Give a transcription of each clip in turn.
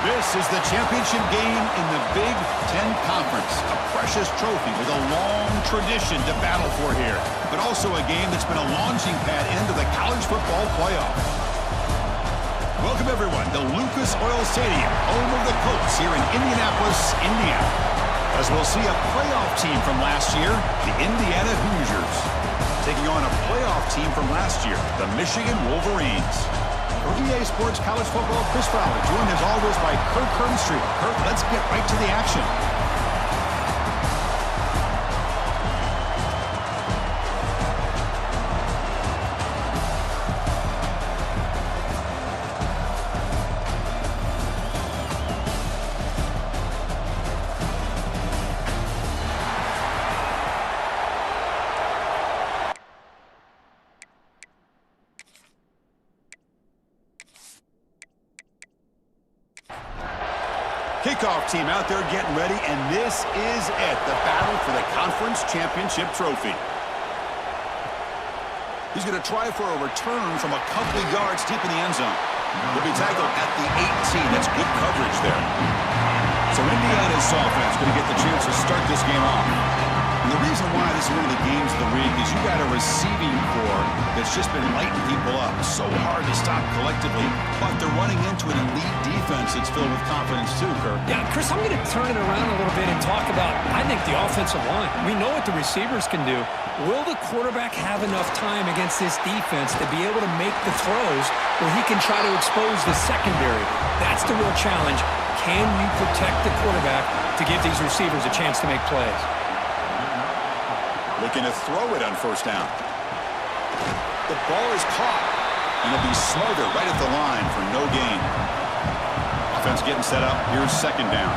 This is the championship game in the Big Ten Conference. A precious trophy with a long tradition to battle for here. But also a game that's been a launching pad into the college football playoff. Welcome, everyone, to Lucas Oil Stadium, home of the Colts here in Indianapolis, Indiana. As we'll see a playoff team from last year, the Indiana Hoosiers, taking on a playoff team from last year, the Michigan Wolverines. For EA Sports College Football, Chris Fowler, joined as always by Kirk Hearnstreet. Kirk, let's get right to the action. Kickoff team out there getting ready, and this is it, the battle for the conference championship trophy. He's going to try for a return from a couple of yards deep in the end zone. He'll be tackled at the 18. That's good coverage there. So Indiana's offense going to get the chance to start this game off. And the reason why this is one of the games of the week is you got a receiving core that's just been lighting people up. So hard to stop collectively, but they're running into an elite defense that's filled with confidence too, Kirk. Yeah, Chris, I'm going to turn it around a little bit and talk about, I think, the offensive line. We know what the receivers can do. Will the quarterback have enough time against this defense to be able to make the throws where he can try to expose the secondary? That's the real challenge. Can you protect the quarterback to give these receivers a chance to make plays? Looking to throw it on first down. The ball is caught, and it'll be smothered right at the line for no gain. Offense getting set up. Here's second down.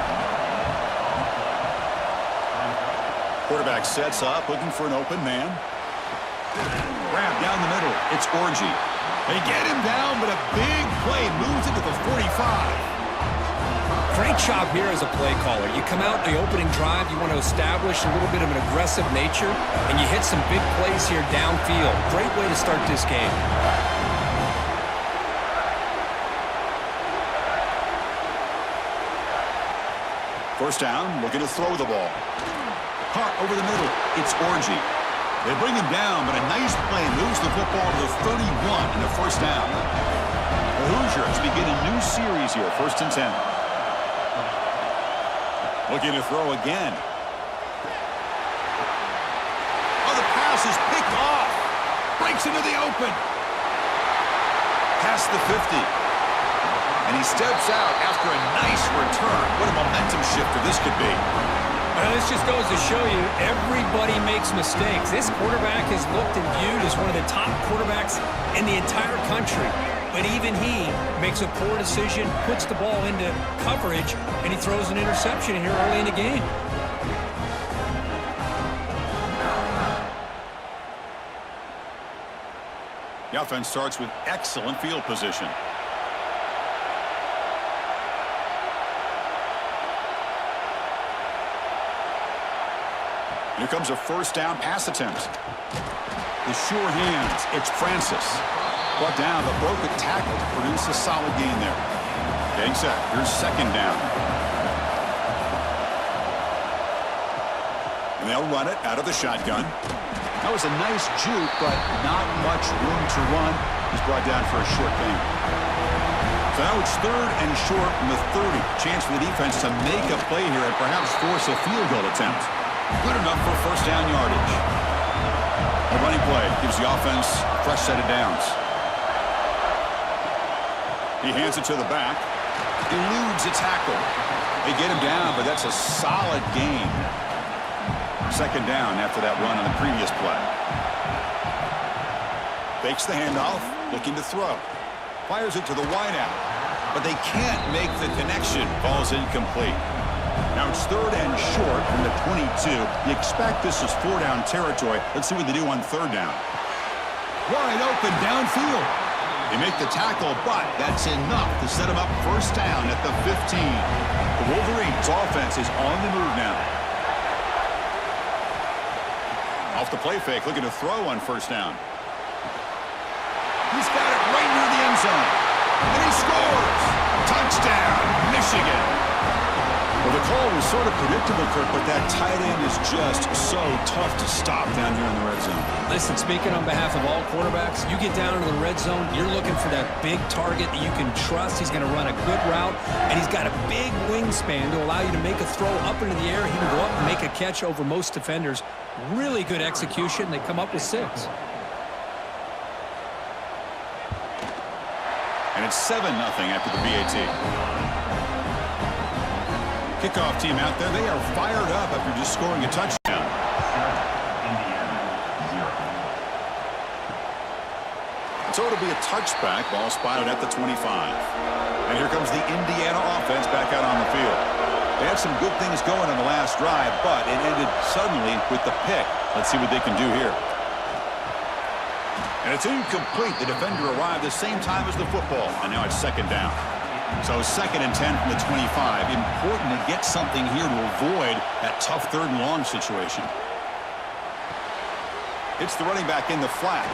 Quarterback sets up, looking for an open man. Grab down the middle. It's Orgy. They get him down, but a big play moves into the 45. Great job here as a play caller. You come out in the opening drive, you want to establish a little bit of an aggressive nature, and you hit some big plays here downfield. Great way to start this game. First down, looking to throw the ball. Caught over the middle. It's Orgy. They bring him down, but a nice play moves the football to the 31 in the first down. The Hoosiers begin a new series here, 1st and 10. Looking to throw again. Oh, the pass is picked off. Breaks into the open. Past the 50. And he steps out after a nice return. What a momentum shifter this could be. This just goes to show you, everybody makes mistakes. This quarterback is looked and viewed as one of the top quarterbacks in the entire country. But even he makes a poor decision, puts the ball into coverage, and he throws an interception here early in the game. The offense starts with excellent field position. Here comes a first down pass attempt. The sure hands, it's Francis. Brought down, but broke a tackle to produce a solid gain there. Getting set. Here's second down. And they'll run it out of the shotgun. That was a nice juke, but not much room to run. He's brought down for a short gain. So now it's 3rd and short from the 30. Chance for the defense to make a play here and perhaps force a field goal attempt. Good enough for first down yardage. A running play gives the offense a fresh set of downs. He hands it to the back. Eludes a tackle. They get him down, but that's a solid gain. Second down after that run on the previous play. Fakes the handoff, looking to throw. Fires it to the wideout, but they can't make the connection. Ball's incomplete. Now it's 3rd and short from the 22. You expect this is 4-down territory. Let's see what they do on 3rd down. Wide open downfield. They make the tackle, but that's enough to set them up first down at the 15. The Wolverines' offense is on the move now. Off the play fake, looking to throw on first down. He's got it right near the end zone. And he scores! Touchdown, Michigan! Michigan. Well, the call was sort of predictable, Kirk, but that tight end is just so tough to stop down here in the red zone. Listen, speaking on behalf of all quarterbacks, you get down into the red zone, you're looking for that big target that you can trust. He's going to run a good route, and he's got a big wingspan to allow you to make a throw up into the air. He can go up and make a catch over most defenders. Really good execution. They come up with 6. And it's 7-0 after the BAT. Kickoff team out there, they are fired up after just scoring a touchdown. So it'll be a touchback, ball spotted at the 25. And here comes the Indiana offense back out on the field. They had some good things going on the last drive, but it ended suddenly with the pick. Let's see what they can do here. And it's incomplete. The defender arrived the same time as the football, and now it's 2nd down. So 2nd and 10 from the 25. Important to get something here to avoid that tough 3rd and long situation. It's the running back in the flat.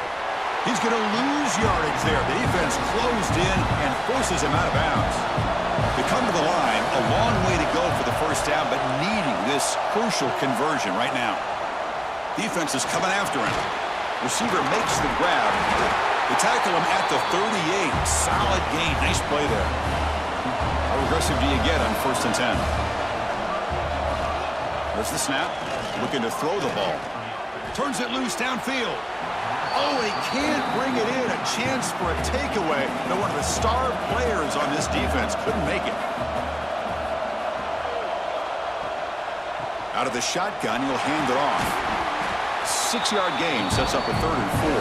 He's going to lose yardage there. The defense closed in and forces him out of bounds. They come to the line, a long way to go for the 1st down, but needing this crucial conversion right now. Defense is coming after him. Receiver makes the grab. They tackle him at the 38. Solid gain. Nice play there. How aggressive do you get on 1st and 10? There's the snap. Looking to throw the ball. Turns it loose downfield. Oh, he can't bring it in. A chance for a takeaway. But one of the star players on this defense couldn't make it. Out of the shotgun, he'll hand it off. 6-yard gain sets up a 3rd and 4.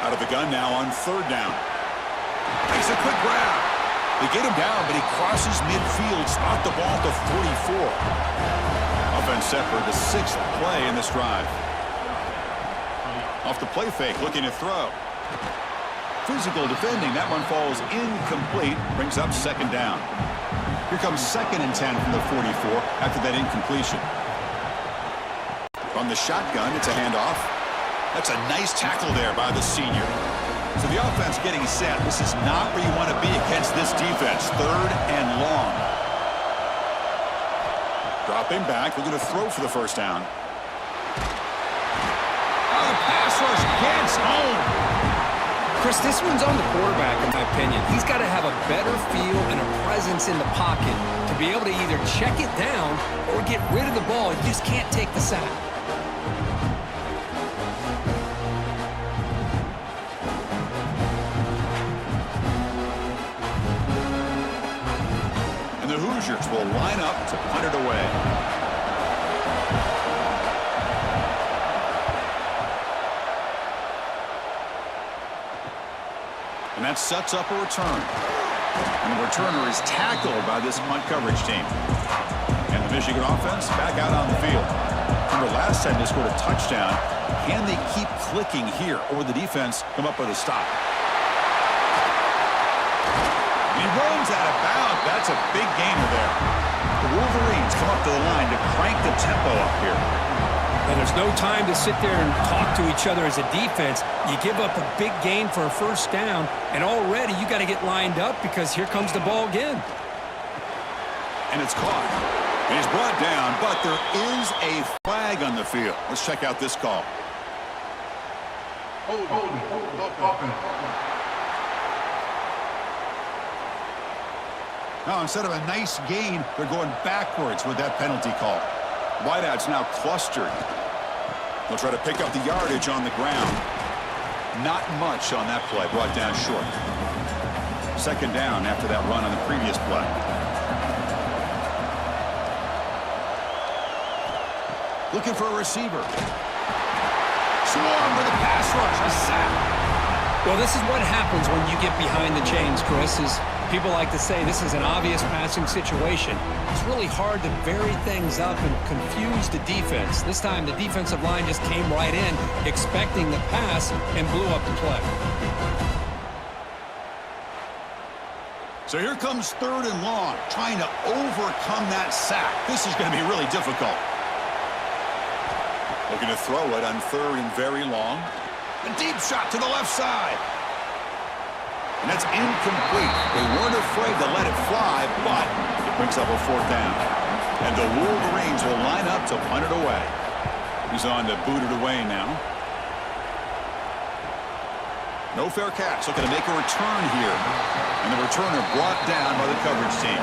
Out of the gun now on 3rd down. Makes a quick grab. They get him down, but he crosses midfield, spot the ball to 44. Offense set for the 6th play in this drive. Off the play fake, looking to throw. Physical defending. That one falls incomplete. Brings up 2nd down. Here comes 2nd and 10 from the 44 after that incompletion. From the shotgun, it's a handoff. That's a nice tackle there by the senior. So the offense getting set. This is not where you want to be against this defense. 3rd and long. Dropping back. Looking to throw for the 1st down. Oh, the pass rush gets home. Chris, this one's on the quarterback, in my opinion. He's got to have a better feel and a presence in the pocket to be able to either check it down or get rid of the ball. You just can't take the sack. And the Hoosiers will line up to punt it away. And that sets up a return. And the returner is tackled by this punt coverage team. And the Michigan offense back out on the field. Remember, last time they scored a touchdown. Can they keep clicking here, or the defense come up with a stop? He runs out of bounds. That's a big gainer there. The Wolverines come up to the line to crank the tempo up here. And there's no time to sit there and talk to each other as a defense. You give up a big gain for a 1st down, and already you got to get lined up because here comes the ball again. And it's caught. And he's brought down, but there is a flag on the field. Let's check out this call. Now, instead of a nice gain, they're going backwards with that penalty call. Wideout's now clustered. They'll try to pick up the yardage on the ground. Not much on that play, brought down short. 2nd down after that run on the previous play. Looking for a receiver. Swarm with a pass rush, a sack. Well, this is what happens when you get behind the chains, Chris, is people like to say this is an obvious passing situation. It's really hard to vary things up and confuse the defense. This time, the defensive line just came right in, expecting the pass, and blew up the play. So here comes 3rd and long, trying to overcome that sack. This is going to be really difficult. Looking to throw it on 3rd and very long. A deep shot to the left side. And that's incomplete. They weren't afraid to let it fly, but it brings up a 4th down. And the Wolverines will line up to punt it away. He's on to boot it away now. No fair catch. Looking to make a return here. And the returner brought down by the coverage team.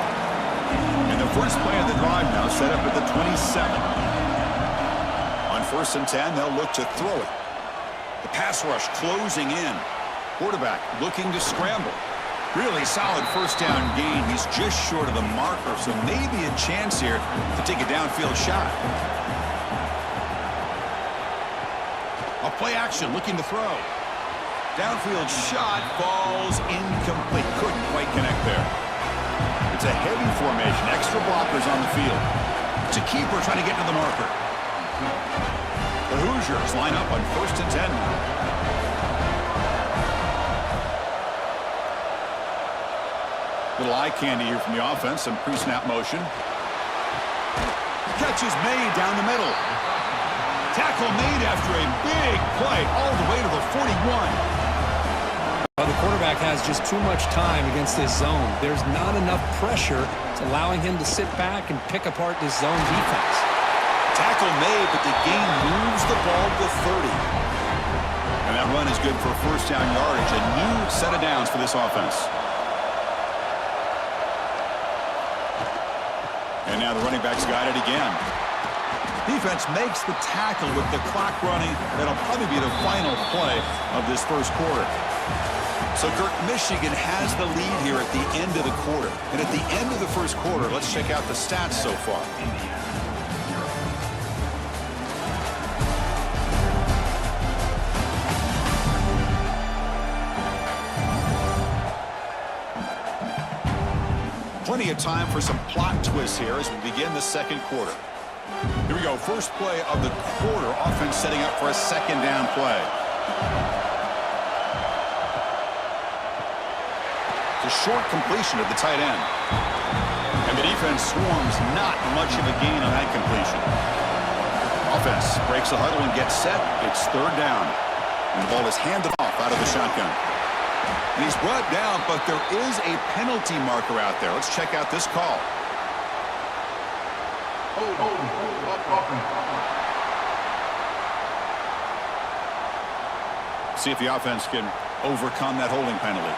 And the first play of the drive now set up at the 27. On 1st and 10, they'll look to throw it. The pass rush closing in. Quarterback looking to scramble. Really solid 1st down gain. He's just short of the marker, so maybe a chance here to take a downfield shot. A play action looking to throw. Downfield shot falls incomplete. Couldn't quite connect there. It's a heavy formation. Extra blockers on the field. It's a keeper trying to get to the marker. The Hoosiers line up on 1st and 10 now. Little eye candy here from the offense. Some pre-snap motion. Catch is made down the middle. Tackle made after a big play all the way to the 41. Well, the quarterback has just too much time against this zone. There's not enough pressure. It's allowing him to sit back and pick apart this zone defense. Tackle made, but the gain moves the ball to 30. And that run is good for 1st down yardage. A new set of downs for this offense. And now the running back's got it again. Defense makes the tackle with the clock running. That'll probably be the final play of this 1st quarter. So, Kirk, Michigan has the lead here at the end of the quarter. And at the end of the 1st quarter, let's check out the stats so far. Plenty of time for some plot twists here as we begin the 2nd quarter. Here we go. First play of the quarter. Offense setting up for a 2nd down play. It's a short completion of the tight end. And the defense swarms. Not much of a gain on that completion. Offense breaks the huddle and gets set. It's 3rd down. And the ball is handed off out of the shotgun. And he's brought down, but there is a penalty marker out there. Let's check out this call. See if the offense can overcome that holding penalty.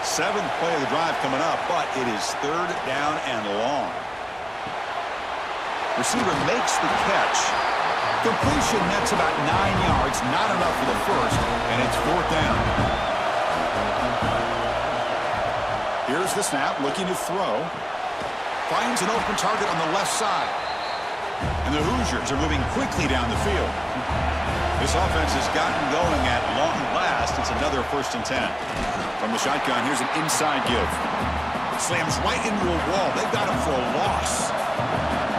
7th play of the drive coming up, but it is 3rd down and long. Receiver makes the catch. Completion nets about 9 yards, not enough for the 1st, and it's 4th down. Here's the snap, looking to throw. Finds an open target on the left side. And the Hoosiers are moving quickly down the field. This offense has gotten going at long last. It's another 1st and 10. From the shotgun, here's an inside give. Slams right into a wall. They've got him for a loss.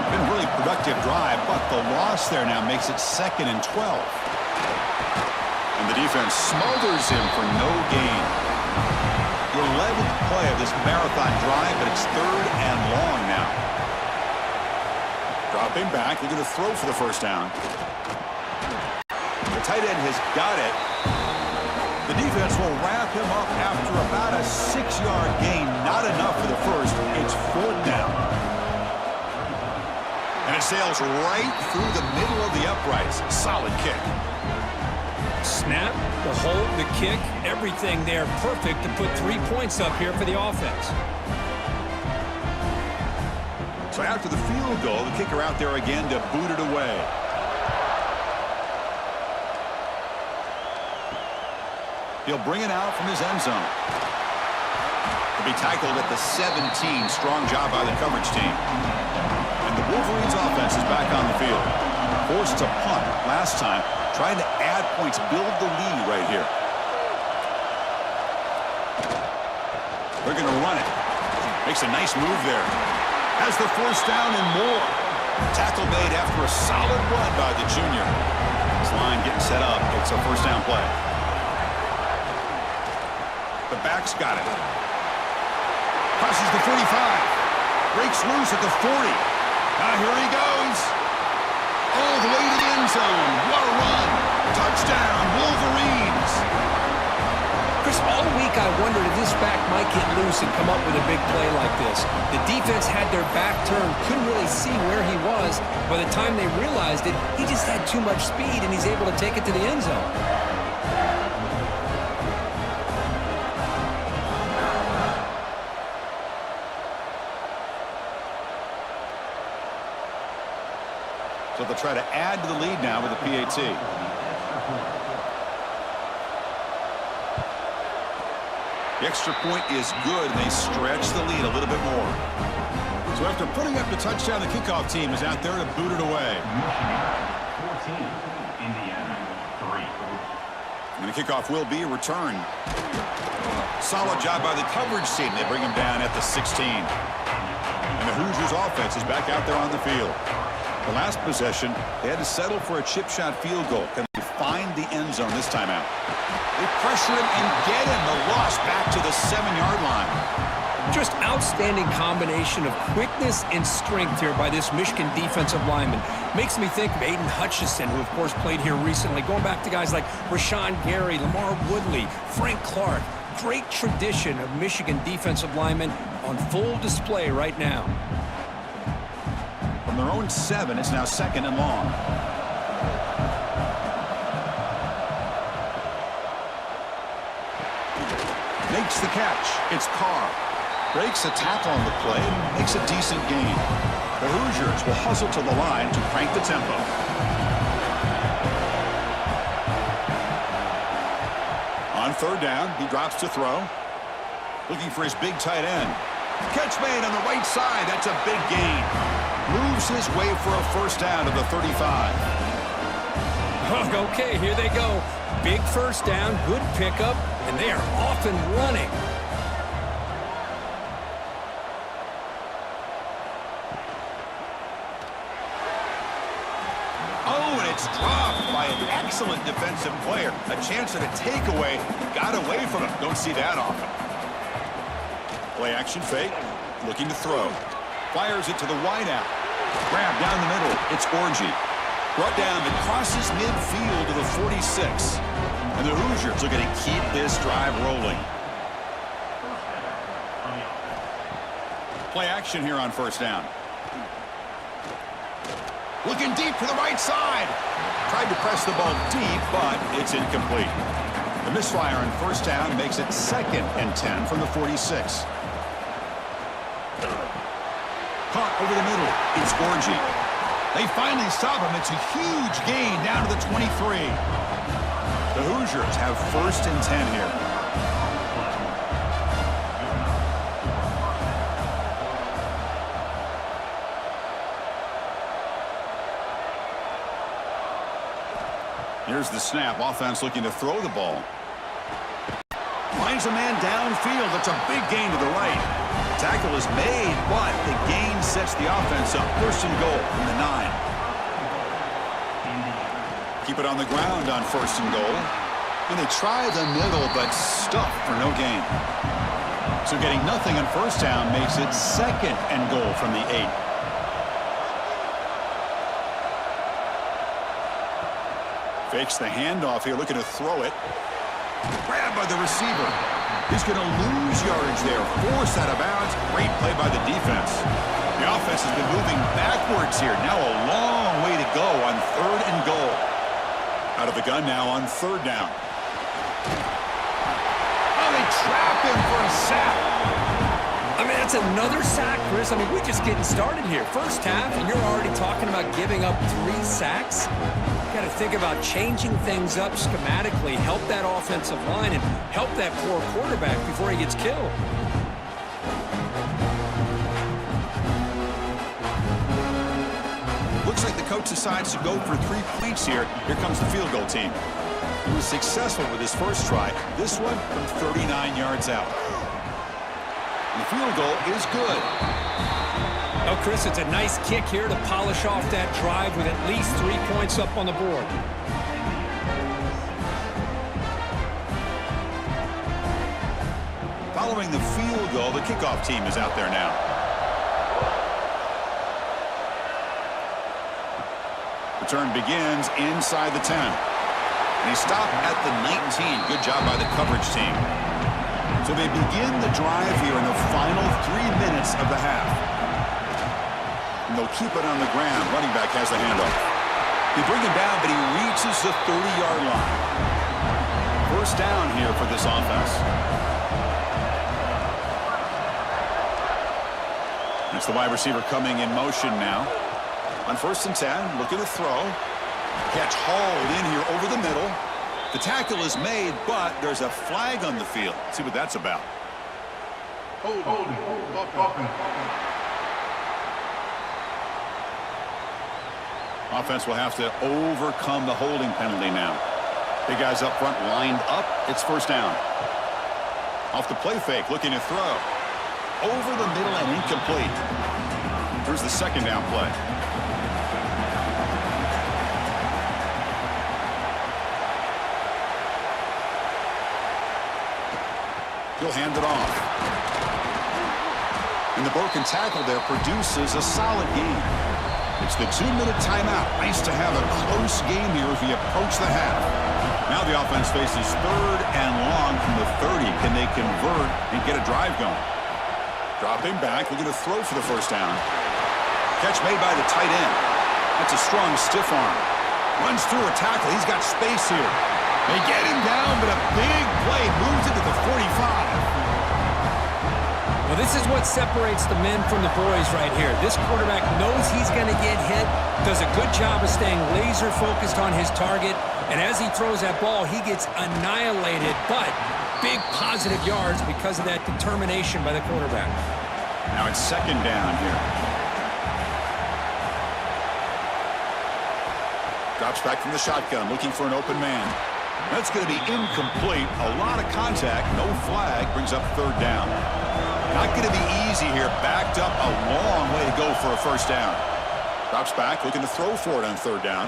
Been a really productive drive, but the loss there now makes it 2nd and 12. And the defense smothers him for no gain. The 11th play of this marathon drive, but it's 3rd and long now. Dropping back, looking to throw for the 1st down. The tight end has got it. The defense will wrap him up after about a 6-yard gain. Not enough for the 1st. It's 4th down. And it sails right through the middle of the uprights. Solid kick. Snap, the hold, the kick, everything there perfect to put 3 points up here for the offense. So after the field goal, the kicker out there again to boot it away. He'll bring it out from his end zone. He'll be tackled at the 17. Strong job by the coverage team. And the Wolverines offense is back on the field. Forced to punt last time. Trying to add points, build the lead right here. They're going to run it. Makes a nice move there. Has the 1st down and more. Tackle made after a solid run by the junior. This line getting set up. It's a 1st down play. The back's got it. Crosses the 45. Breaks loose at the 40. Now here he goes. All the way to the end zone. What a run. Touchdown, Wolverines. Chris, all week I wondered if this back might get loose and come up with a big play like this. The defense had their back turned, couldn't really see where he was. By the time they realized it, he just had too much speed, and he's able to take it to the end zone. So they'll try to add to the lead now with a PAT. The extra point is good, and they stretch the lead a little bit more. So after putting up the touchdown, the kickoff team is out there to boot it away. 14, Indiana 3. And the kickoff will be returned. Solid job by the coverage team. They bring him down at the 16. And the Hoosiers offense is back out there on the field. The last possession, they had to settle for a chip shot field goal. Can they find the end zone this time out? They pressure him and get him. The loss back to the 7-yard line. Just outstanding combination of quickness and strength here by this Michigan defensive lineman. Makes me think of Aiden Hutchinson, who, of course, played here recently. Going back to guys like Rashawn Gary, Lamar Woodley, Frank Clark. Great tradition of Michigan defensive linemen on full display right now. From their own 7, it's now 2nd and long. Makes the catch. It's Carr. Breaks a tackle on the play and makes a decent gain. The Hoosiers will hustle to the line to crank the tempo. On 3rd down, he drops to throw. Looking for his big tight end. Catch made on the right side. That's a big gain. Moves his way for a 1st down to the 35. Okay, here they go. Big 1st down, good pickup, and they are off and running. Oh, and it's dropped by an excellent defensive player. A chance at a takeaway. Got away from him. Don't see that often. Play action fake. Looking to throw. Fires it to the wideout. Grab down the middle. It's Orgy. Brought down and crosses midfield to the 46. And the Hoosiers are going to keep this drive rolling. Play action here on 1st down. Looking deep to the right side. Tried to press the ball deep, but it's incomplete. The misfire on 1st down makes it 2nd and 10 from the 46. Caught over the middle. It's Orgy. They finally stop him. It's a huge gain down to the 23. The Hoosiers have 1st and 10 here. Here's the snap. Offense looking to throw the ball. Finds a man downfield. That's a big gain to the right. Tackle is made, but the gain sets the offense up. 1st and goal from the 9. Keep it on the ground on 1st and goal. And they try the middle, but stuffed for no gain. So getting nothing on 1st down makes it 2nd and goal from the 8. Fakes the handoff here, looking to throw it. Grabbed by the receiver. He's going to lose yardage there. Forced out of bounds. Great play by the defense. The offense has been moving backwards here. Now a long way to go on 3rd and goal. Out of the gun now on 3rd down. Oh, they trap him for a sack. I mean, that's another sack, Chris. I mean, we're just getting started here. 1st half, and you're already talking about giving up 3 sacks. Got to think about changing things up schematically, help that offensive line, and help that poor quarterback before he gets killed. Looks like the coach decides to go for 3 points here. Here comes the field goal team. He was successful with his 1st try. This one from 39 yards out. And the field goal is good. Oh, Chris, it's a nice kick here to polish off that drive with at least 3 points up on the board. Following the field goal, the kickoff team is out there now. Return begins inside the 10. And he stopped at the 19. Good job by the coverage team. So they begin the drive here in the final 3 minutes of the half. And they'll keep it on the ground. Running back has the handoff. They bring him down, but he reaches the 30-yard line. First down here for this offense. It's the wide receiver coming in motion now. On 1st and 10, looking to throw. Catch hauled in here over the middle. The tackle is made, but there's a flag on the field. Let's see what that's about. Offense will have to overcome the holding penalty now. Big guys up front lined up. It's first down. Off the play fake, looking to throw. Over the middle and incomplete. Here's the second down play. He'll hand it off. And the broken tackle there produces a solid gain. It's the 2-minute timeout. Nice to have a close game here as we approach the half. Now the offense faces 3rd and long from the 30. Can they convert and get a drive going? Dropping back, looking to throw for the first down. Catch made by the tight end. That's a strong stiff arm. Runs through a tackle. He's got space here. They get him down, but a big play moves into the 45. Well, this is what separates the men from the boys right here. This quarterback knows he's going to get hit, does a good job of staying laser focused on his target, and as he throws that ball, he gets annihilated, but big positive yards because of that determination by the quarterback. Now it's second down here. Drops back from the shotgun, looking for an open man. That's going to be incomplete. A lot of contact, no flag, brings up third down. Not going to be easy here. Backed up a long way to go for a first down. Drops back, looking to throw for it on third down.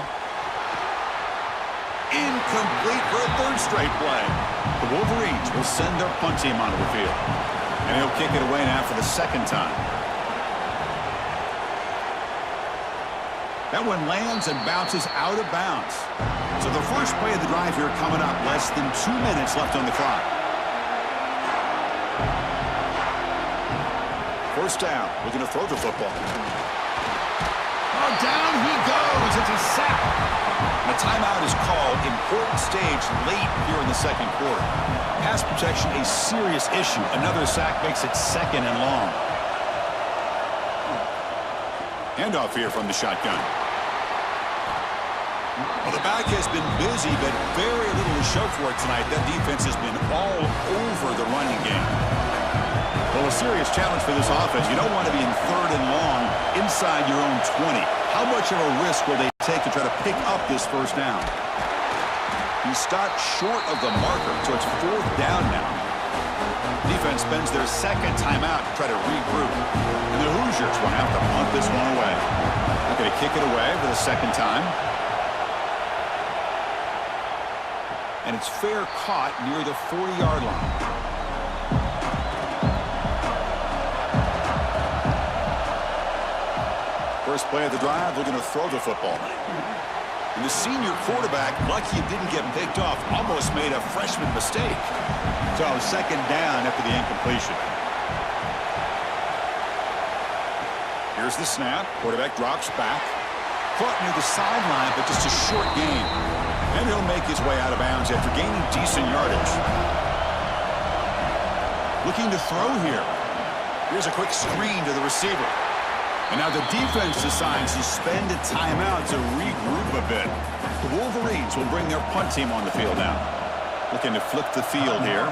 Incomplete for a third straight play. The Wolverines will send their punt team onto the field. And he'll kick it away now for the second time. That one lands and bounces out of bounds. So the first play of the drive here coming up. Less than 2 minutes left on the clock. First down. Looking to throw the football. Oh, down he goes. It's a sack. And a timeout is called. Important stage late here in the second quarter. Pass protection a serious issue. Another sack makes it second and long. Handoff here from the shotgun. Well, the back has been busy, but very little to show for it tonight. That defense has been all over the running game. Well, a serious challenge for this offense. You don't want to be in third and long inside your own 20. How much of a risk will they take to try to pick up this first down? He stopped short of the marker, so it's fourth down now. Defense spends their second timeout to try to regroup. And the Hoosiers will have to punt this one away. They're going to kick it away for the second time. And it's fair caught near the 40-yard line. First play of the drive, looking to throw the football. And the senior quarterback, lucky it didn't get picked off, almost made a freshman mistake. So second down after the incompletion. Here's the snap. Quarterback drops back. Caught near the sideline, but just a short gain. And he'll make his way out of bounds after gaining decent yardage. Looking to throw here. Here's a quick screen to the receiver. And now the defense decides to spend a timeout to regroup a bit. The Wolverines will bring their punt team on the field now. Looking to flip the field here.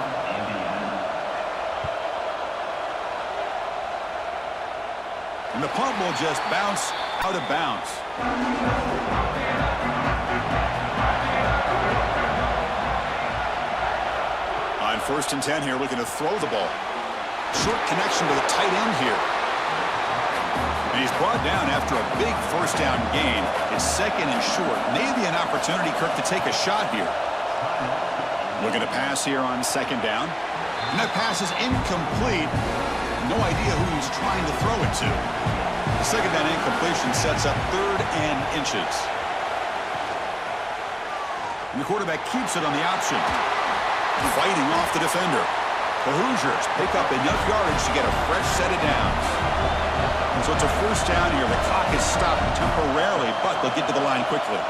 And the punt will just bounce out of bounds. On 1st and 10 here, looking to throw the ball. Short connection to the tight end here. And he's brought down after a big first down gain. It's second and short. Maybe an opportunity, Kirk, to take a shot here. Looking to pass here on second down. And that pass is incomplete. No idea who he's trying to throw it to. The second down incompletion sets up 3rd and inches. And the quarterback keeps it on the option. Fighting off the defender. The Hoosiers pick up enough yardage to get a fresh set of downs. And so it's a first down here. The clock is stopped temporarily, but they'll get to the line quickly.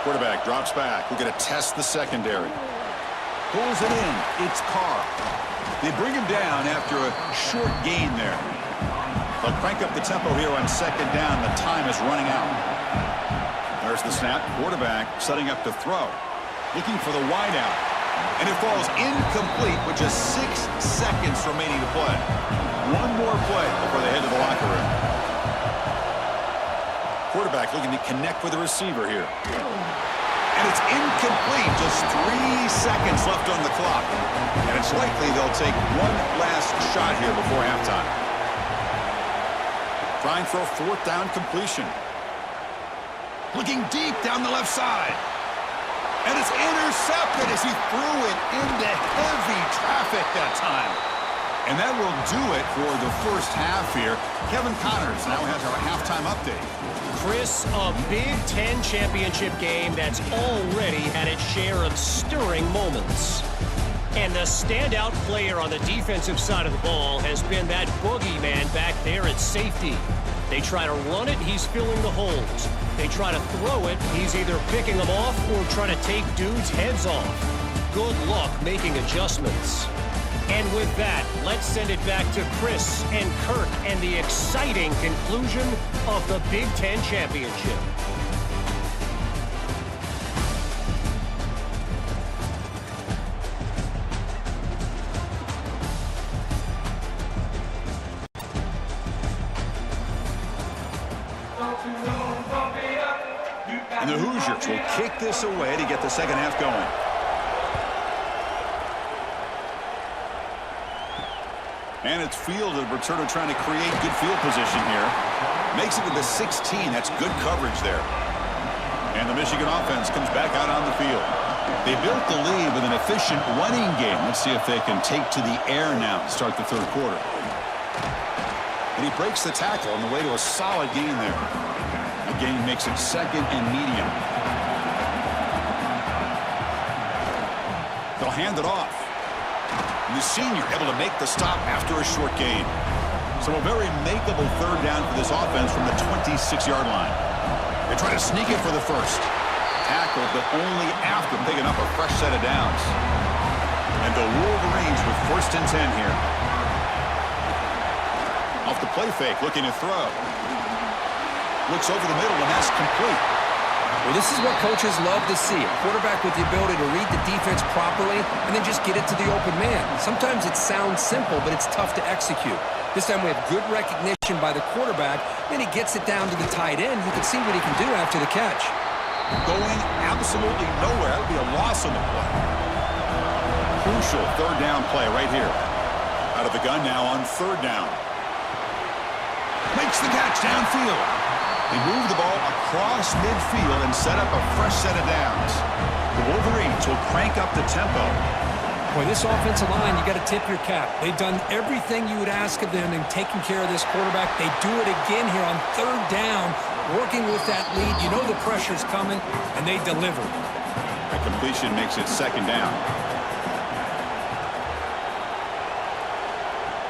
Quarterback drops back. We're going to test the secondary. Pulls it in. It's Carr. They bring him down after a short gain there. They'll crank up the tempo here on second down. The time is running out. There's the snap. Quarterback setting up to throw. Looking for the wideout. And it falls incomplete with just 6 seconds remaining to play. One more play before they head to the locker room. Quarterback looking to connect with the receiver here. And it's incomplete. Just 3 seconds left on the clock. And it's likely they'll take one last shot here before halftime. Trying for a fourth down completion. Looking deep down the left side. And it's intercepted as he threw it into heavy traffic that time. And that will do it for the first half here. Kyion Hunter now has our halftime update. Chris, a Big Ten championship game that's already had its share of stirring moments. And the standout player on the defensive side of the ball has been that boogeyman back there at safety. They try to run it, he's filling the holes. They try to throw it, he's either picking them off or trying to take dudes' heads off. Good luck making adjustments. And with that, let's send it back to Chris and Kirk and the exciting conclusion of the Big Ten Championship. And the Hoosiers will kick this away to get the second half going. And it's fielded. Returner trying to create good field position here. Makes it to the 16. That's good coverage there. And the Michigan offense comes back out on the field. They built the lead with an efficient running game. Let's see if they can take to the air now to start the third quarter. And he breaks the tackle on the way to a solid gain there. The gain makes it second and medium. They'll hand it off. And the senior able to make the stop after a short gain. So a very makeable third down for this offense from the 26-yard line. They try to sneak it for the first. Tackled, but only after picking up a fresh set of downs. And the Wolverines with first and 10 here. Off the play fake, looking to throw. Looks over the middle, and that's complete. Well, this is what coaches love to see. A quarterback with the ability to read the defense properly and then just get it to the open man. Sometimes it sounds simple, but it's tough to execute. This time we have good recognition by the quarterback, then he gets it down to the tight end. You can see what he can do after the catch. Going absolutely nowhere. That would be a loss on the play. Crucial third down play right here. Out of the gun now on third down. Makes the catch downfield. They move the ball across midfield and set up a fresh set of downs. The Wolverines will crank up the tempo. Boy, this offensive line, you got to tip your cap. They've done everything you would ask of them in taking care of this quarterback. They do it again here on third down, working with that lead. You know the pressure's coming, and they deliver. That completion makes it second down.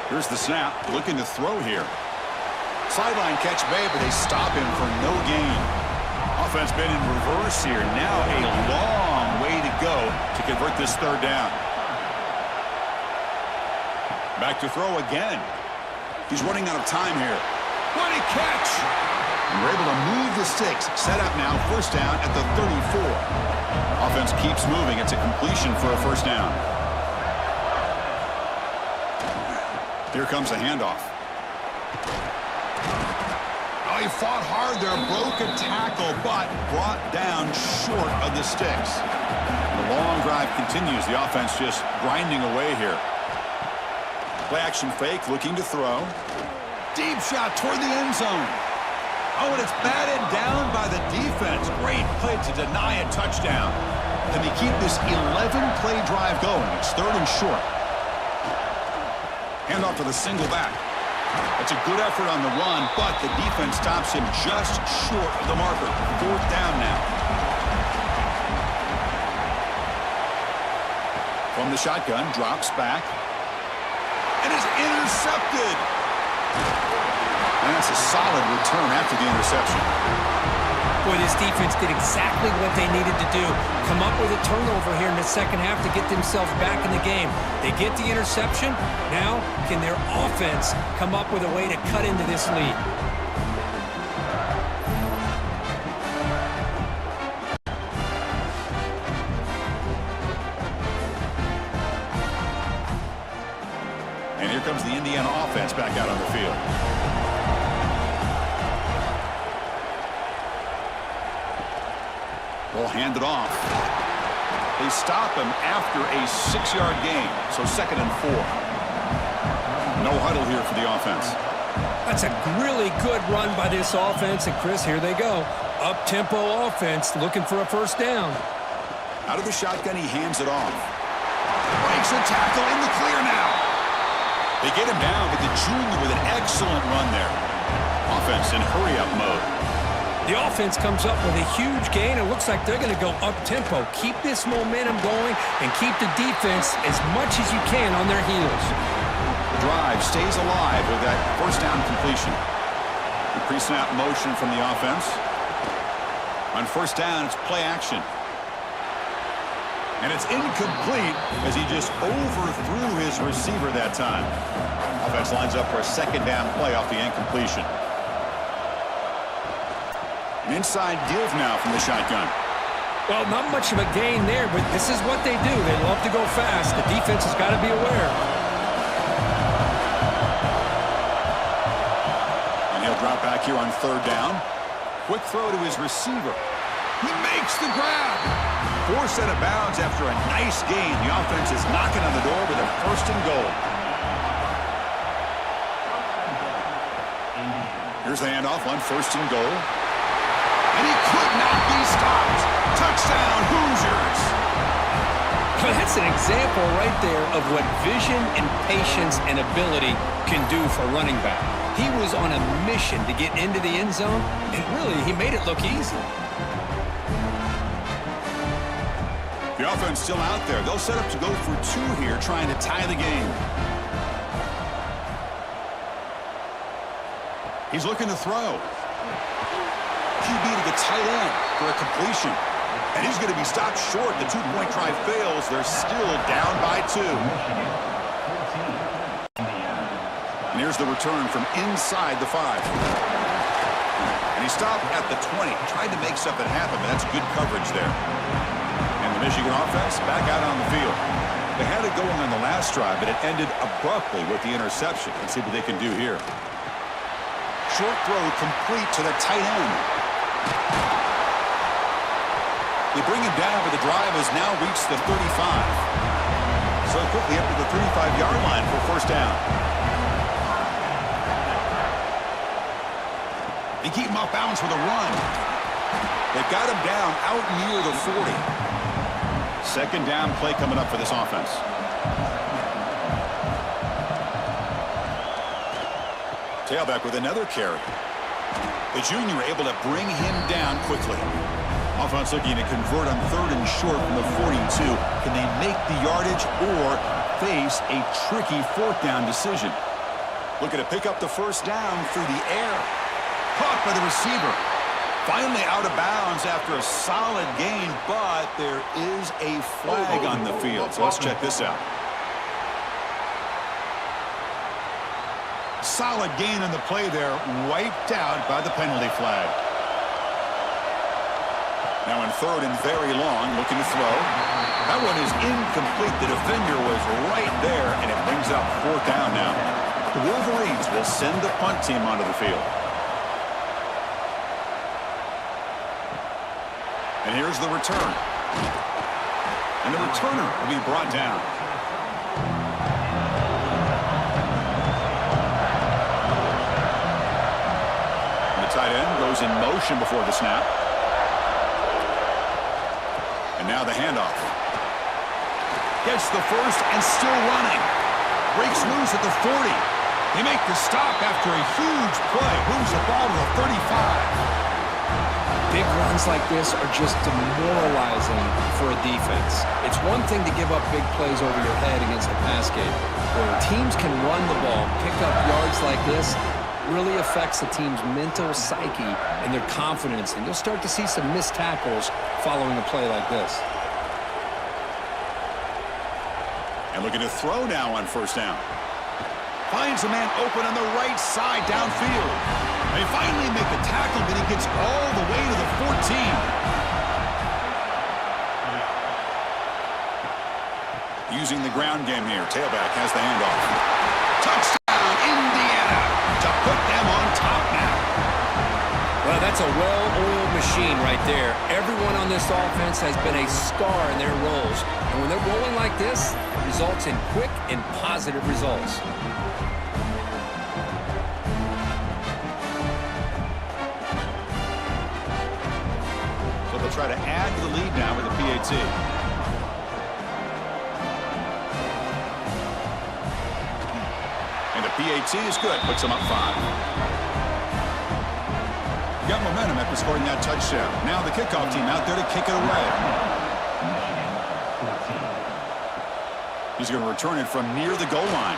Here's the snap, looking to throw here. Sideline catch made, but they stop him for no gain. Offense been in reverse here. Now a long way to go to convert this third down. Back to throw again. He's running out of time here. What a catch! And we're able to move the sticks. Set up now, first down at the 34. Offense keeps moving. It's a completion for a first down. Here comes a handoff. He fought hard there, broke a tackle, but brought down short of the sticks. The long drive continues. The offense just grinding away here. Play action fake, looking to throw. Deep shot toward the end zone. Oh, and it's batted down by the defense. Great play to deny a touchdown. Can they keep this 11-play drive going? It's third and short. Hand off to the single back. That's a good effort on the run, but the defense stops him just short of the marker. Fourth down now. from the shotgun, drops back, and is intercepted. And that's a solid return after the interception. Boy, this defense did exactly what they needed to do. Come up with a turnover here in the second half to get themselves back in the game. They get the interception. Now, can their offense come up with a way to cut into this lead? And here comes the Indiana offense back out on the field. Will hand it off. They stop him after a 6-yard gain, so 2nd and 4. No huddle here for the offense. That's a really good run by this offense, and Chris, here they go. Up-tempo offense looking for a first down. Out of the shotgun, he hands it off. Breaks a tackle in the clear now. They get him down, but the junior with an excellent run there. Offense in hurry-up mode. The offense comes up with a huge gain. It looks like they're going to go up-tempo. Keep this momentum going and keep the defense as much as you can on their heels. The drive stays alive with that first down completion. The pre-snap motion from the offense. On first down, it's play action. And it's incomplete as he just overthrew his receiver that time. Offense lines up for a 2nd down play off the incompletion. An inside give now from the shotgun. Well, not much of a gain there, but this is what they do. They love to go fast. The defense has got to be aware. And he'll drop back here on 3rd down. Quick throw to his receiver. He makes the grab. Forced out of bounds after a nice gain. The offense is knocking on the door with a 1st and goal. Here's the handoff on 1st and goal. And he could not be stopped. Touchdown, Hoosiers. But that's an example right there of what vision and patience and ability can do for a running back. He was on a mission to get into the end zone, and really, he made it look easy. The offense still out there. They'll set up to go for 2 here, trying to tie the game. He's looking to throw. QB to the tight end for a completion. And he's going to be stopped short. The 2-point try fails. They're still down by 2. And here's the return from inside the 5. And he stopped at the 20. Tried to make something happen, but that's good coverage there. And the Michigan offense back out on the field. They had it going on the last drive, but it ended abruptly with the interception. Let's see what they can do here. Short throw complete to the tight end. They bring him down, but the drive has now reached the 35. So quickly up to the 35-yard line for 1st down. They keep him off balance with a run. They've got him down out near the 40. 2nd down play coming up for this offense. Tailback with another carry. The junior able to bring him down quickly. Offense looking to convert on 3rd and short from the 42. Can they make the yardage or face a tricky 4th down decision? Looking to pick up the 1st down through the air. Caught by the receiver. Finally out of bounds after a solid gain, but there is a flag on the field. So let's check this out. Solid gain on the play there, wiped out by the penalty flag. Now in 3rd and very long, looking to throw. That one is incomplete. The defender was right there, and it brings up 4th down now. The Wolverines will send the punt team onto the field. And here's the return. And the returner will be brought down. The tight end goes in motion before the snap. And now the handoff. Gets the 1st and still running. Breaks loose at the 40. They make the stop after a huge play. Moves the ball to the 35. Big runs like this are just demoralizing for a defense. It's one thing to give up big plays over your head against the pass game. Where teams can run the ball, pick up yards like this, really affects the team's mental psyche and their confidence. And you'll start to see some missed tackles following a play like this. And looking to throw now on first down. Finds a man open on the right side downfield. They finally make the tackle, but he gets all the way to the 14. Using the ground game here. Tailback has the handoff. Touchdown, Indiana, to put them on top now. Well, that's a well-oiled machine right there. Everyone on this offense has been a star in their roles. And when they're rolling like this, it results in quick and positive results. So they'll try to add to the lead now with the PAT. And the PAT is good. Puts them up 5. Got momentum after scoring that touchdown. Now the kickoff team out there to kick it away. He's going to return it from near the goal line.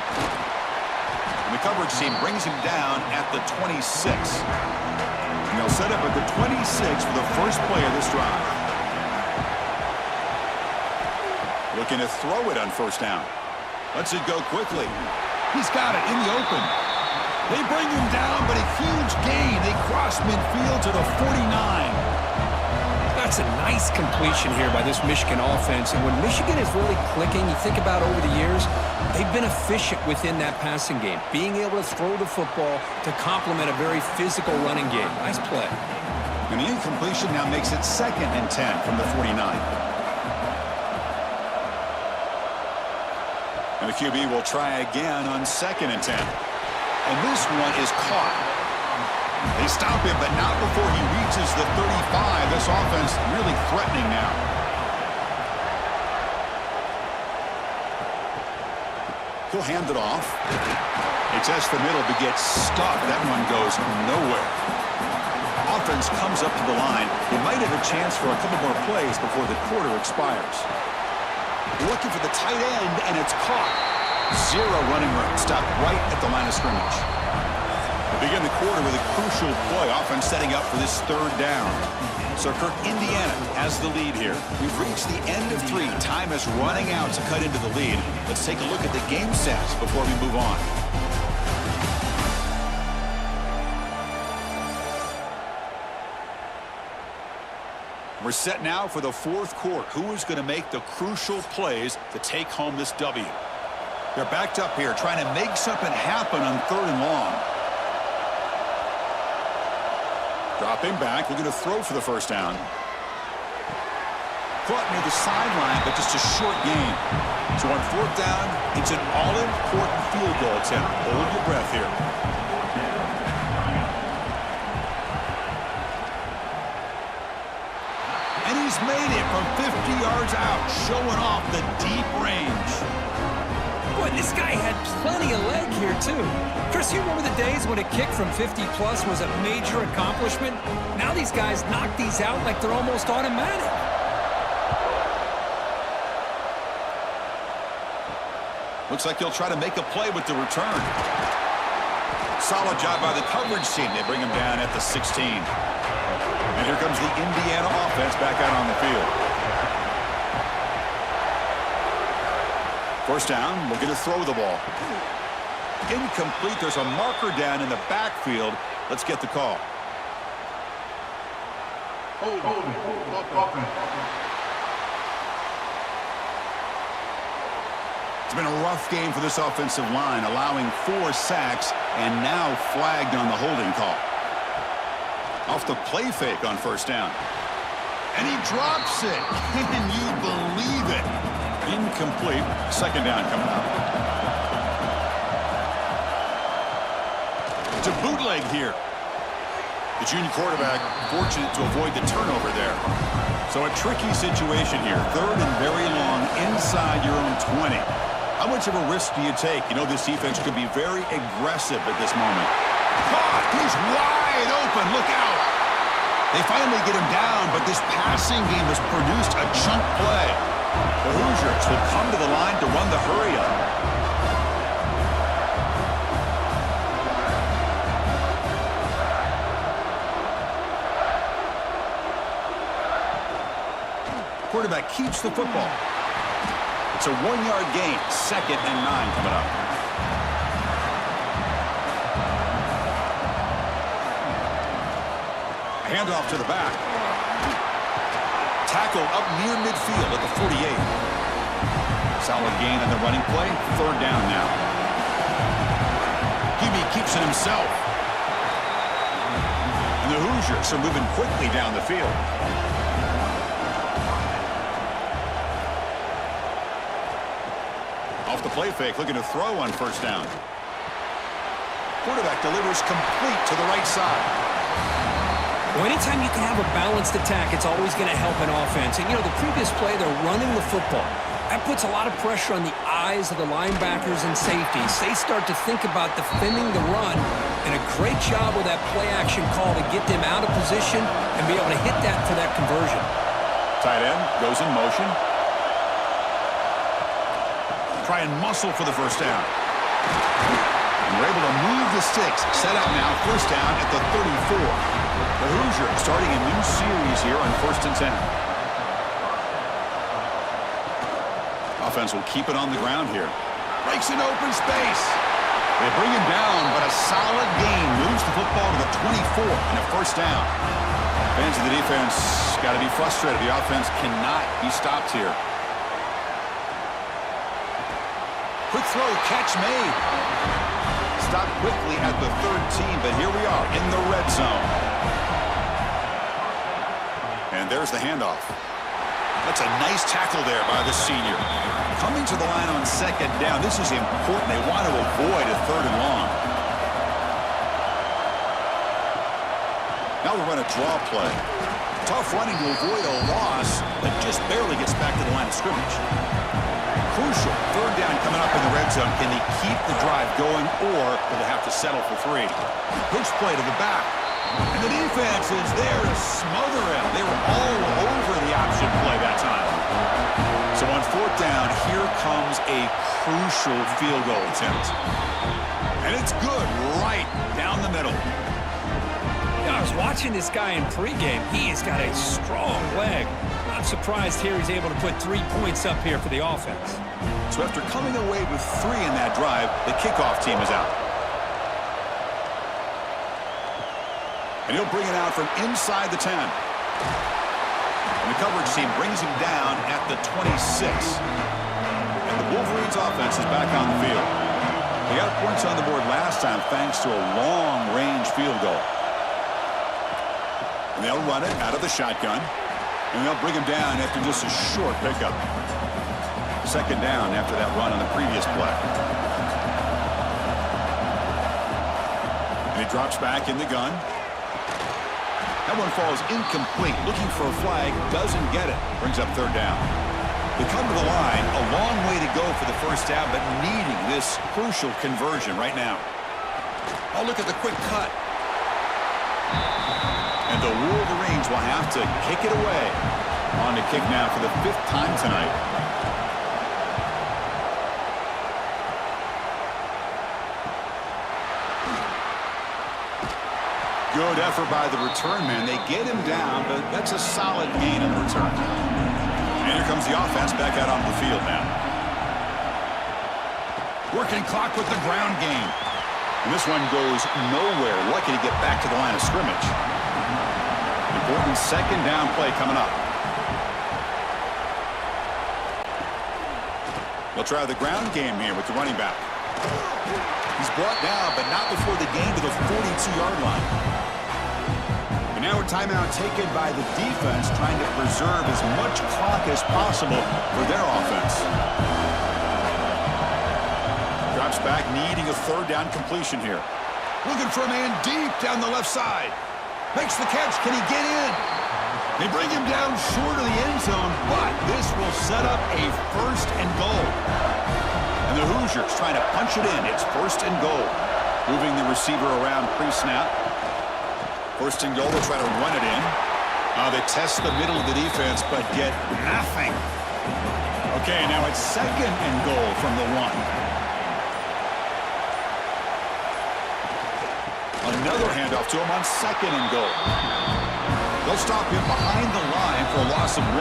And the coverage team brings him down at the 26. And they'll set up at the 26 for the first play of this drive. Looking to throw it on first down. Lets it go quickly. He's got it in the open. They bring him down, but a huge gain. They cross midfield to the 49. That's a nice completion here by this Michigan offense. And when Michigan is really clicking, you think about over the years, they've been efficient within that passing game, being able to throw the football to complement a very physical running game. Nice play. And the incompletion now makes it 2nd and 10 from the 49. And the QB will try again on 2nd and 10. And this one is caught. They stop him, but not before he reaches the 35. This offense really threatening now. He'll hand it off. He tests the middle, but gets stuck. That one goes nowhere. Offense comes up to the line. They might have a chance for a couple more plays before the quarter expires. Looking for the tight end, and it's caught. 0 running room. Stopped right at the line of scrimmage. They begin the quarter with a crucial play. Offense setting up for this 3rd down. So Kirk, Indiana has the lead here. We've reached the end of 3. Time is running out to cut into the lead. Let's take a look at the game stats before we move on. We're set now for the 4th quarter. Who is going to make the crucial plays to take home this W? They're backed up here, trying to make something happen on 3rd and long. Dropping back, looking to throw for the first down. Caught near the sideline, but just a short gain. So on 4th down, it's an all-important field goal attempt. Hold your breath here. And he's made it from 50 yards out, showing off the deep range. Boy, this guy had plenty of leg here, too. Chris, you remember the days when a kick from 50-plus was a major accomplishment? Now these guys knock these out like they're almost automatic. Looks like he'll try to make a play with the return. Solid job by the coverage team. They bring him down at the 16. And here comes the Indiana offense back out on the field. First down, looking to throw the ball. Incomplete. There's a marker down in the backfield. Let's get the call. It's been a rough game for this offensive line, allowing 4 sacks and now flagged on the holding call. Off the play fake on first down. And he drops it. Can you believe it? Incomplete. 2nd down coming up. It's a bootleg here. The junior quarterback fortunate to avoid the turnover there. So a tricky situation here. 3rd and very long inside your own 20. How much of a risk do you take? You know this defense could be very aggressive at this moment. Caught! He's wide open. Look out! They finally get him down, but this passing game has produced a chunk play. The Hoosiers will come to the line to run the hurry-up. Quarterback keeps the football. It's a 1-yard gain, 2nd and 9 coming up. Handoff to the back. Tackle up near midfield at the 48. Solid gain on the running play. 3rd down now. Hebe keeps it himself. And the Hoosiers are moving quickly down the field. Off the play fake, looking to throw on 1st down. Quarterback delivers complete to the right side. Well, anytime you can have a balanced attack, it's always going to help an offense. And, you know, the previous play, they're running the football. That puts a lot of pressure on the eyes of the linebackers and safeties. They start to think about defending the run, and a great job with that play-action call to get them out of position and be able to hit that for that conversion. Tight end goes in motion. Try and muscle for the 1st down. And we're able to move the sticks. Set up now, 1st down at the 34. The Hoosiers starting a new series here on 1st and 10. Offense will keep it on the ground here. Breaks in open space. They bring him down, but a solid gain moves the football to the 24 and a 1st down. Fans of the defense got to be frustrated. The offense cannot be stopped here. Quick throw, catch made. Stopped quickly at the 13, but here we are in the red zone. And there's the handoff. That's a nice tackle there by the senior. Coming to the line on 2nd down. This is important. They want to avoid a 3rd and long. Now we run a draw play. Tough running to avoid a loss, but just barely gets back to the line of scrimmage. Crucial 3rd down coming up in the red zone. Can they keep the drive going, or will they have to settle for 3? Pitch play to the back. And the defense is there to smother him. They were all over the option play that time. So on 4th down, here comes a crucial field goal attempt. And it's good right down the middle. Yeah, I was watching this guy in pregame. He has got a strong leg. Not surprised here he's able to put 3 points up here for the offense. So after coming away with 3 in that drive, the kickoff team is out. And he'll bring it out from inside the 10. And the coverage team brings him down at the 26. And the Wolverines offense is back on the field. They got points on the board last time thanks to a long-range field goal. And they'll run it out of the shotgun. And they'll bring him down after just a short pickup. 2nd down after that run on the previous play. And he drops back in the gun. That one falls incomplete. Looking for a flag, doesn't get it. Brings up 3rd down. They come to the line, a long way to go for the 1st down, but needing this crucial conversion right now. Oh, look at the quick cut. And the Wolverines will have to kick it away. On to kick now for the 5th time tonight. Good effort by the return man. They get him down, but that's a solid gain in the return. And here comes the offense back out onto the field now. Working clock with the ground game. And this one goes nowhere. Lucky to get back to the line of scrimmage. Important 2nd down play coming up. They'll try the ground game here with the running back. He's brought down, but not before the gain to the 42-yard line. And now a timeout taken by the defense, trying to preserve as much clock as possible for their offense. Drops back, needing a 3rd down completion here. Looking for a man deep down the left side. Makes the catch. Can he get in? They bring him down short of the end zone, but this will set up a 1st and goal. And the Hoosiers trying to punch it in. It's 1st and goal. Moving the receiver around pre-snap. First and goal, they'll try to run it in. They test the middle of the defense, but get nothing. Okay, now it's second and goal from the 1. Another handoff to him on second and goal. They'll stop him behind the line for a loss of 1.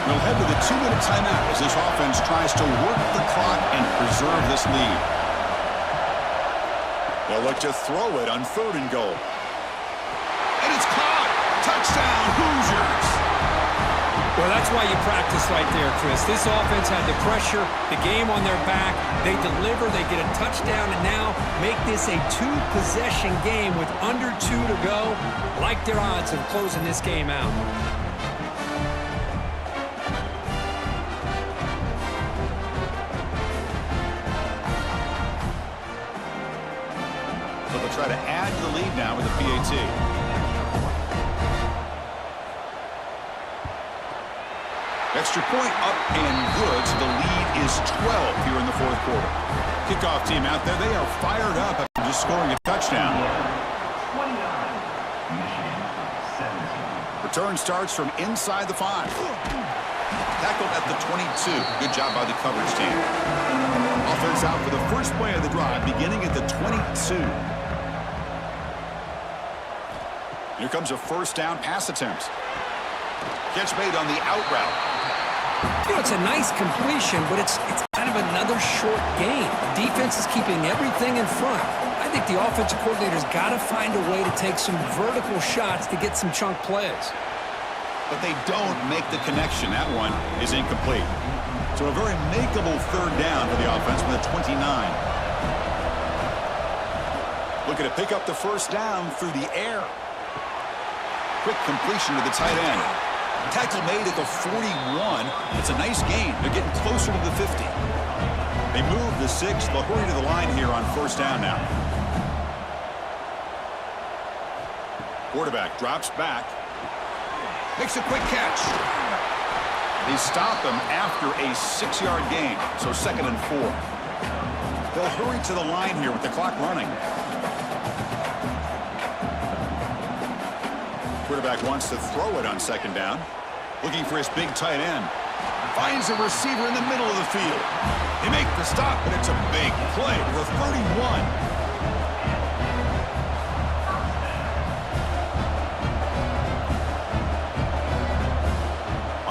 We'll head to the 2-minute timeout as this offense tries to work the clock and preserve this lead. They'll look to throw it on third and goal. And it's caught! Touchdown, Hoosiers! Well, that's why you practice right there, Chris. This offense had the pressure, the game on their back. They deliver, they get a touchdown, and now make this a 2-possession game with under 2 to go. Like their odds of closing this game out. So they'll try to add to the lead now with the PAT. Extra point up and good, so the lead is 12 here in the fourth quarter. Kickoff team out there, they are fired up after just scoring a touchdown. 29. Michigan 17. Return starts from inside the 5. Tackled at the 22. Good job by the coverage team. Offense out for the first play of the drive, beginning at the 22. Here comes a first down pass attempt. Catch made on the out route. You know, it's a nice completion, but it's kind of another short game. The defense is keeping everything in front. I think the offensive coordinator's got to find a way to take some vertical shots to get some chunk plays. But they don't make the connection. That one is incomplete. So a very makeable third down for the offense with a 29. Looking to pick up the first down through the air. Quick completion to the tight end. Tackle made at the 41. It's a nice gain. They're getting closer to the 50. They move the 6. They'll hurry to the line here on first down now. Quarterback drops back. Makes a quick catch. They stop him after a 6-yard gain. So second and 4. They'll hurry to the line here with the clock running. Quarterback wants to throw it on second down. Looking for his big tight end. Finds a receiver in the middle of the field. They make the stop, but it's a big play to the 31.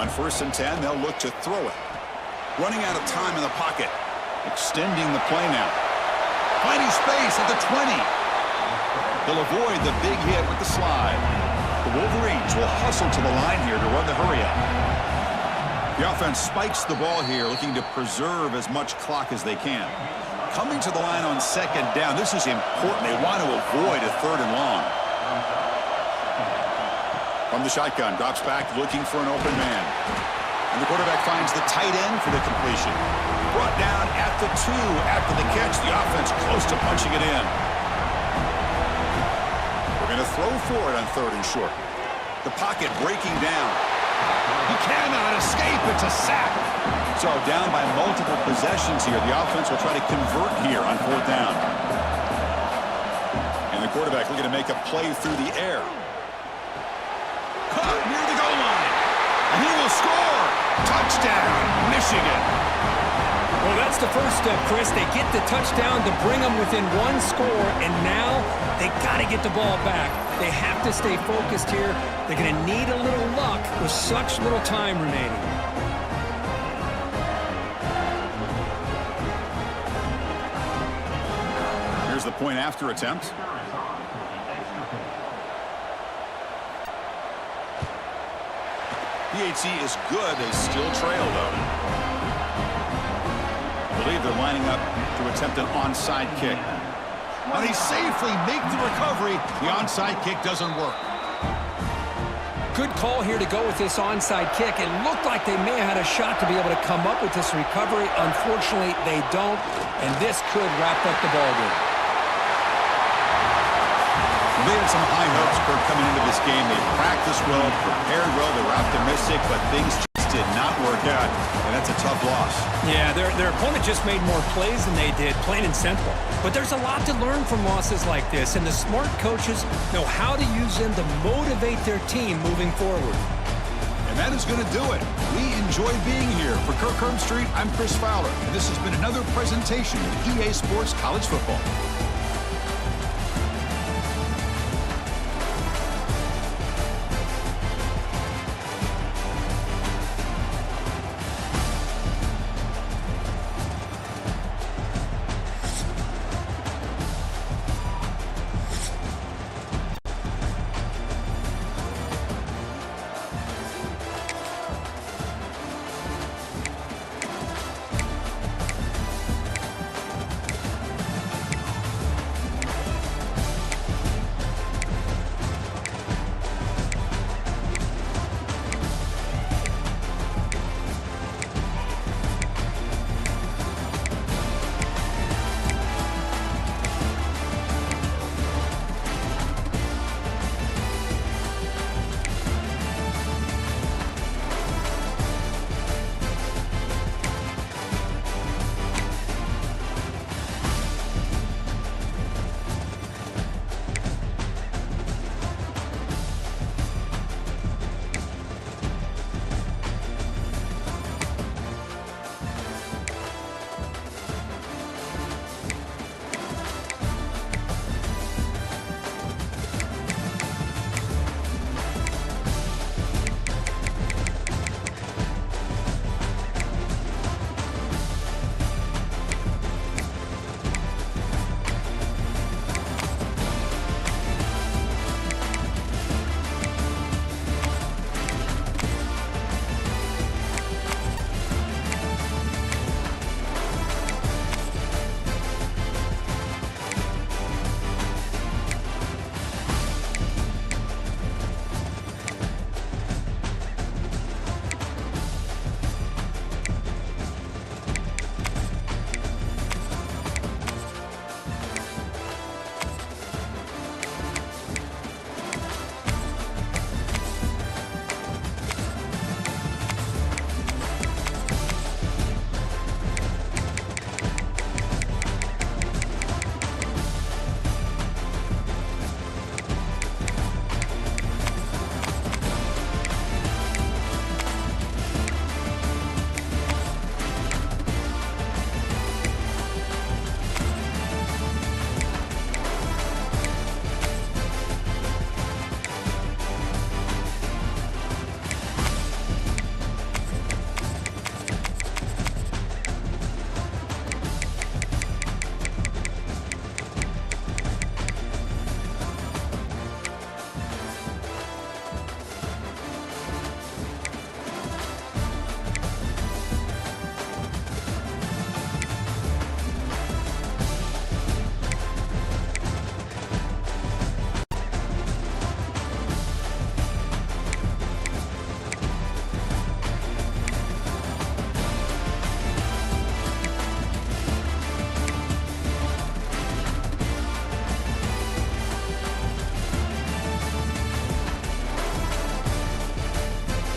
On first and 10, they'll look to throw it. Running out of time in the pocket. Extending the play now. Finding space at the 20. They'll avoid the big hit with the slide. The Wolverines will hustle to the line here to run the hurry-up. The offense spikes the ball here, looking to preserve as much clock as they can. Coming to the line on second down, this is important. They want to avoid a third and long. From the shotgun, drops back, looking for an open man. And the quarterback finds the tight end for the completion. Brought down at the 2 after the catch. The offense close to punching it in. Going to throw for it on third and short. The pocket breaking down. He cannot escape. It's a sack. So down by multiple possessions here. The offense will try to convert here on fourth down. And the quarterback looking to make a play through the air. Caught near the goal line. And he will score. Touchdown, Michigan. Well, that's the first step, Chris. They get the touchdown to bring them within 1 score, and now they got to get the ball back. They have to stay focused here. They're going to need a little luck with such little time remaining. Here's the point after attempt. PAT is good. They still trail, though. I believe they're lining up to attempt an onside kick. Now they safely make the recovery. The onside kick doesn't work. Good call here to go with this onside kick. It looked like they may have had a shot to be able to come up with this recovery. Unfortunately, they don't, and this could wrap up the ball game. They had some high hopes for coming into this game. They practiced well, prepared well, they were optimistic, but things just did not work out, and that's a tough loss. Yeah, their opponent just made more plays than they did, plain and simple. But there's a lot to learn from losses like this, and the smart coaches know how to use them to motivate their team moving forward. And that is going to do it. We enjoy being here. For Kirk Street, I'm Chris Fowler, and this has been another presentation of EA Sports College Football.